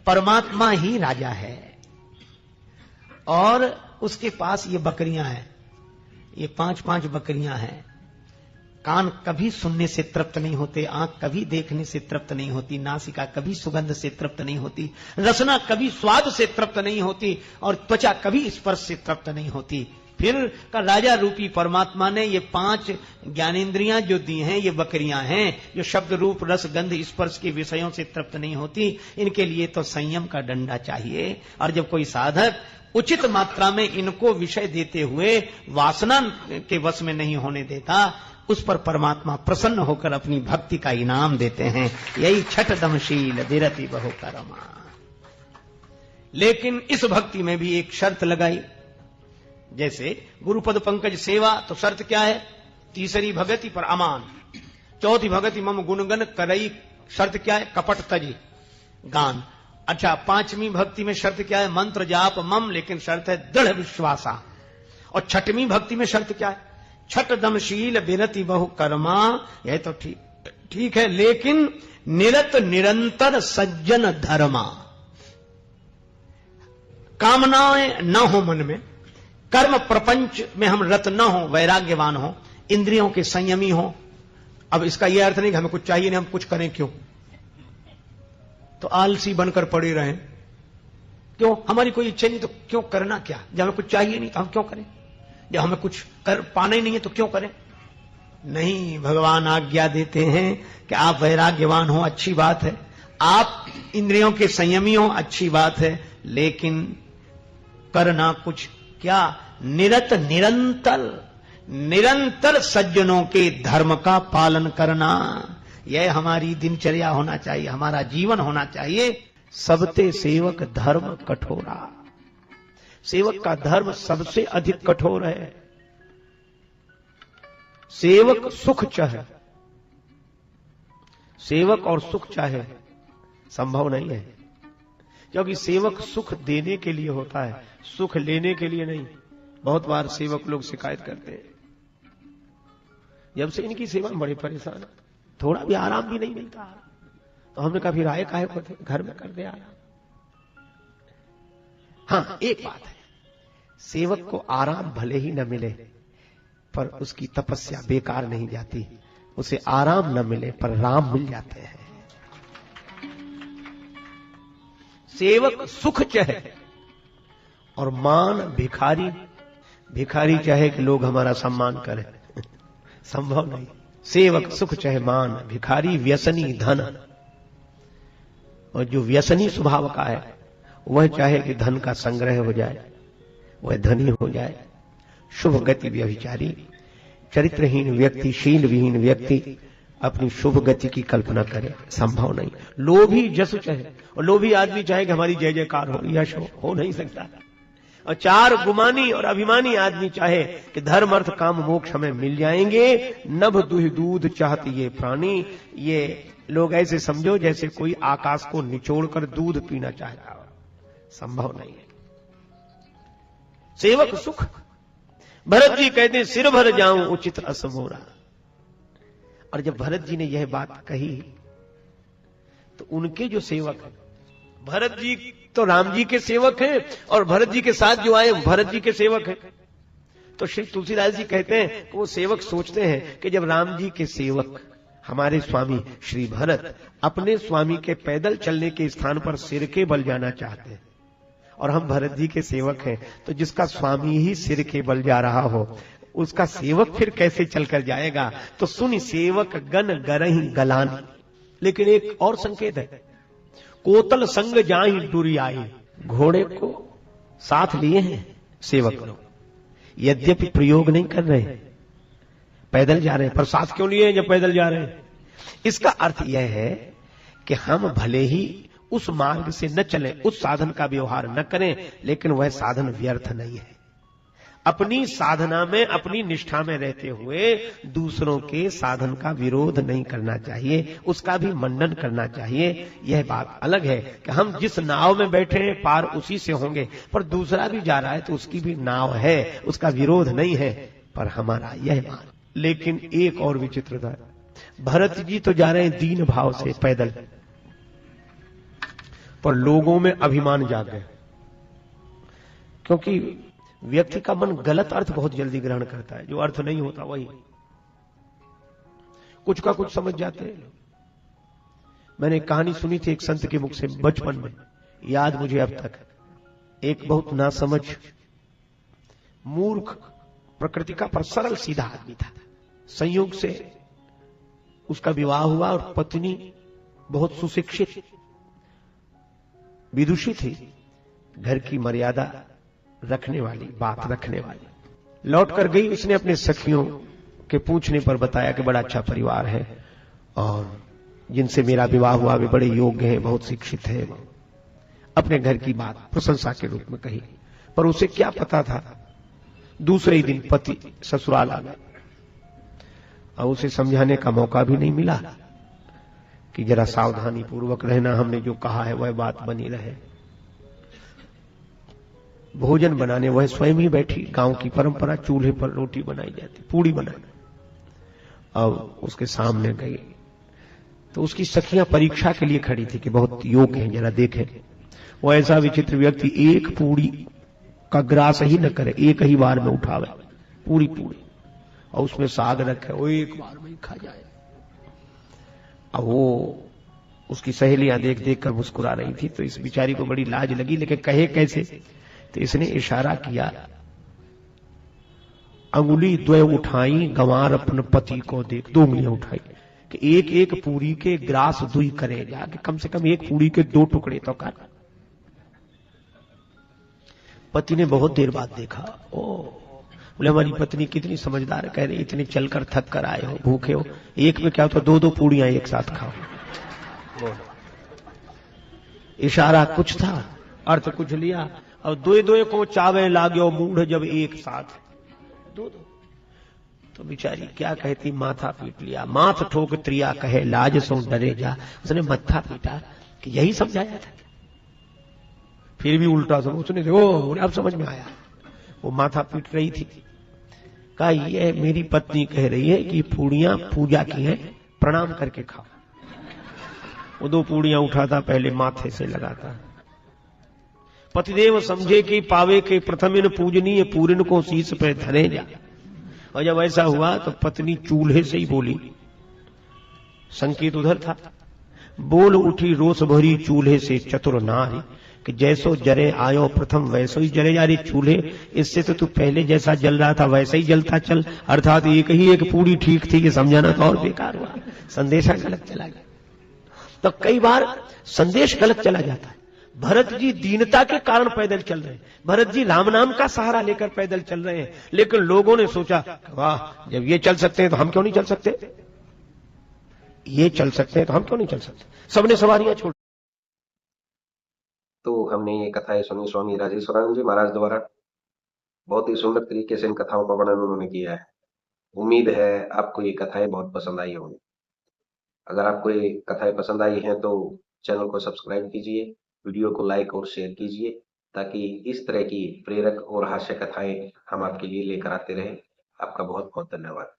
परमात्मा ही राजा है और उसके पास ये बकरियां हैं, ये 5-5 बकरियां हैं। कान कभी सुनने से तृप्त नहीं होते, आंख कभी देखने से तृप्त नहीं होती, नासिका कभी सुगंध से तृप्त नहीं होती, रसना कभी स्वाद से तृप्त नहीं होती और त्वचा कभी स्पर्श से तृप्त नहीं होती। फिर का राजा रूपी परमात्मा ने ये 5 ज्ञानेंद्रियां जो दी हैं, ये बकरियां हैं जो शब्द रूप रस गंध स्पर्श के विषयों से तृप्त नहीं होती। इनके लिए तो संयम का डंडा चाहिए। और जब कोई साधक उचित मात्रा में इनको विषय देते हुए वासना के वश में नहीं होने देता, उस पर परमात्मा प्रसन्न होकर अपनी भक्ति का इनाम देते हैं। यही छठ दमशील विरति बहु करमा। लेकिन इस भक्ति में भी एक शर्त लगाई। जैसे गुरुपद पंकज सेवा, तो शर्त क्या है? तीसरी भगति पर अमान, चौथी भगति मम गुणगन करई, शर्त क्या है? कपट तजी गान। अच्छा, 5वीं भक्ति में शर्त क्या है? मंत्र जाप मम, लेकिन शर्त है दृढ़ विश्वासा। और 6वीं भक्ति में शर्त क्या है? छठ दमशील विरति बहु कर्मा। यह तो ठीक है, लेकिन निरत निरंतर सज्जन धर्मा। कामनाएं न हो मन में, कर्म प्रपंच में हम रत न हो, वैराग्यवान हो, इंद्रियों के संयमी हो। अब इसका यह अर्थ नहीं कि हमें कुछ चाहिए नहीं, हम कुछ करें क्यों? तो आलसी बनकर पड़े रहें। क्यों? हमारी कोई इच्छा नहीं तो क्यों करना क्या? जब हमें कुछ चाहिए नहीं तो हम क्यों करें? जब हमें कुछ पाना ही नहीं है तो क्यों करें? नहीं, भगवान आज्ञा देते हैं कि आप वैराग्यवान हो, अच्छी बात है, आप इंद्रियों के संयमी हो, अच्छी बात है, लेकिन करना कुछ क्या? निरत निरंतर सज्जनों के धर्म का पालन करना। यह हमारी दिनचर्या होना चाहिए, हमारा जीवन होना चाहिए। सबते सेवक धर्म कठोरा। सेवक का धर्म सबसे अधिक कठोर है। सेवक सुख चाहे, सेवक और सुख चाहे संभव नहीं है, क्योंकि सेवक सुख देने के लिए होता है, सुख लेने के लिए नहीं। बहुत बार सेवक लोग शिकायत करते हैं, जब से इनकी सेवा में बड़े परेशान है, थोड़ा भी आराम भी नहीं मिलता। तो हमने कहा फिर आए काहे को, घर में कर दे आराम। हाँ, एक बात है, सेवक को आराम भले ही न मिले पर उसकी तपस्या बेकार नहीं जाती। उसे आराम न मिले पर राम मिल जाते हैं। सेवक सुख चाहे और मान भिखारी, भिखारी चाहे कि लोग हमारा सम्मान करें, संभव नहीं। सेवक सुख चाहे मान, भिखारी व्यसनी धन। और जो व्यसनी स्वभाव का है वह चाहे कि धन का संग्रह हो जाए, वह धनी हो जाए। शुभ गति व्यभिचारी, चरित्रहीन व्यक्ति, शील विहीन व्यक्ति अपनी शुभ गति की कल्पना करे, संभव नहीं। लोभी जस चाहे, और लोभी आदमी चाहे कि हमारी जय जयकार हो, यश हो नहीं सकता। और 4 गुमानी और अभिमानी आदमी चाहे कि धर्म अर्थ काम मोक्ष हमें मिल जाएंगे। नभ दुह दूध चाहती ये प्राणी। ये लोग ऐसे समझो जैसे कोई आकाश को निचोड़कर दूध पीना चाहता हो, संभव नहीं है। सेवक सुख। भरत जी कहते हैं सिर भर जाऊं उचित असमोरा। और जब भरत जी ने यह बात कही तो उनके जो सेवक हैं, भरत जी तो राम जी के सेवक हैं और भरत जी के साथ जो आए भरत जी के सेवक हैं। तो श्री तुलसीदास जी कहते हैं कि वो सेवक सोचते हैं कि जब राम जी के सेवक हमारे स्वामी श्री भरत अपने स्वामी के पैदल चलने के स्थान पर सिर के बल जाना चाहते हैं और हम भरत जी के सेवक हैं, तो जिसका स्वामी ही सिर के बल जा रहा हो उसका सेवक फिर कैसे चलकर जाएगा? तो सुन सेवक गण गरही गलानी। लेकिन एक और संकेत है, कोतल संग जाहि डुरी आई। घोड़े को साथ लिए हैं सेवक लोग, यद्यपि प्रयोग नहीं कर रहे, पैदल जा रहे हैं, पर साथ क्यों लिए जब पैदल जा रहे हैं? इसका अर्थ यह है कि हम भले ही उस मार्ग से न चलें, उस साधन का व्यवहार न करें, लेकिन वह साधन व्यर्थ नहीं है। अपनी साधना में, अपनी निष्ठा में रहते हुए दूसरों के साधन का विरोध नहीं करना चाहिए, उसका भी मंडन करना चाहिए। यह बात अलग है कि हम जिस नाव में बैठे हैं पार उसी से होंगे, पर दूसरा भी जा रहा है तो उसकी भी नाव है, उसका विरोध नहीं है, पर हमारा यह मान। लेकिन एक और विचित्रता, भरत जी तो जा रहे हैं दीन भाव से पैदल, पर लोगों में अभिमान जाग गया, क्योंकि व्यक्ति का मन गलत अर्थ बहुत जल्दी ग्रहण करता है, जो अर्थ नहीं होता वही कुछ का कुछ समझ जाते हैं। मैंने एक कहानी सुनी थी एक संत के मुख से बचपन में, याद मुझे अब तक। एक बहुत नासमझ मूर्ख प्रकृति का पर सरल सीधा आदमी था। संयोग से उसका विवाह हुआ और पत्नी बहुत सुशिक्षित विदुषी थी, घर की मर्यादा रखने वाली, बात रखने वाली। लौट कर गई, उसने अपने सखियों के पूछने पर बताया कि बड़ा अच्छा परिवार है और जिनसे मेरा विवाह हुआ वे बड़े योग्य हैं, बहुत शिक्षित हैं। अपने घर की बात प्रशंसा के रूप में कही, पर उसे क्या पता था दूसरे ही दिन पति ससुराल आ गया और उसे समझाने का मौका भी नहीं मिला कि जरा सावधानी पूर्वक रहना, हमने जो कहा है वह बात बनी रहे। भोजन बनाने वह स्वयं ही बैठी। गांव की परंपरा, चूल्हे पर रोटी बनाई जाती, पूड़ी बनाना। अब उसके सामने गई तो उसकी सखियां परीक्षा के लिए खड़ी थी कि बहुत योग्य है, जरा देखें। वो ऐसा विचित्र व्यक्ति एक पूड़ी का ग्रास ही न करे, एक ही बार में उठावे पूरी और उसमें साग रखे, वो एक बार में ही खा जाए। अब वो उसकी सहेलियां देख देख कर मुस्कुरा रही थी, तो इस बिचारी को बड़ी लाज लगी, लेकिन कहे कैसे। तो इसने इशारा किया, अंगुली द्वय उठाई गंवार अपन पति को देख। 2 उंगलियां उठाई कि एक एक पूरी के ग्रास दुई करे जा, कि कम से कम एक पूरी के 2 टुकड़े तो कर। पति ने बहुत देर बाद देखा, ओ बोले हमारी पत्नी कितनी समझदार, कह रही इतने चलकर थक कर आए हो, भूखे हो, एक में क्या होता 2-2 पूड़ियां एक साथ खाओ। इशारा कुछ था, अर्थ कुछ लिया, और 2-2 को चावे लागो मूढ़ जब एक साथ 2-2। तो बिचारी क्या कहती, माथा पीट लिया। माथ ठोक त्रिया कहे लाज सो डरे जा। उसने मत्था पीटा कि यही समझाया था, फिर भी उल्टा समझ। उसने देखो अब समझ में आया। वो माथा पीट रही थी, कहा ये मेरी पत्नी कह रही है कि पूड़ियां पूजा की हैं, प्रणाम करके खाओ। वो 2 पूड़ियां उठाता, पहले माथे से लगाता। पतिदेव समझे कि पावे के प्रथम इन पूजनीय पूरिन को शीश पे धरे जा। और जब ऐसा हुआ तो पत्नी चूल्हे से ही बोली, संकेत उधर था। बोल उठी रोष भरी चूल्हे से चतुर नारी, कि जैसो जरे आयो प्रथम वैसो ही जरे जा रही चूल्हे। इससे तो तू पहले जैसा जल रहा था वैसा ही जलता चल। अर्थात एक ही एक पूरी ठीक थी, ये समझाना तो और बेकार हुआ, संदेशा गलत चला गया। तो कई बार संदेश गलत चला जाता है। भरत जी दीनता के कारण पैदल चल रहे हैं, भरत जी राम नाम का सहारा लेकर पैदल चल रहे हैं, लेकिन लोगों ने सोचा वाह जब ये चल सकते हैं तो हम क्यों नहीं चल सकते, ये चल सकते हैं तो हम क्यों नहीं चल सकते। सबने सवारियां छोड़। तो हमने ये कथाएं सुनी स्वामी राजेश्वरानंद जी महाराज द्वारा। बहुत ही सुंदर तरीके से इन कथाओं का वर्णन उन्होंने किया है। उम्मीद है आपको ये कथाएं बहुत पसंद आई होंगी। अगर आपको ये कथाएं पसंद आई हैं तो चैनल को सब्सक्राइब कीजिए, वीडियो को लाइक और शेयर कीजिए, ताकि इस तरह की प्रेरक और हास्य कथाएं हम आपके लिए लेकर आते रहें। आपका बहुत बहुत धन्यवाद।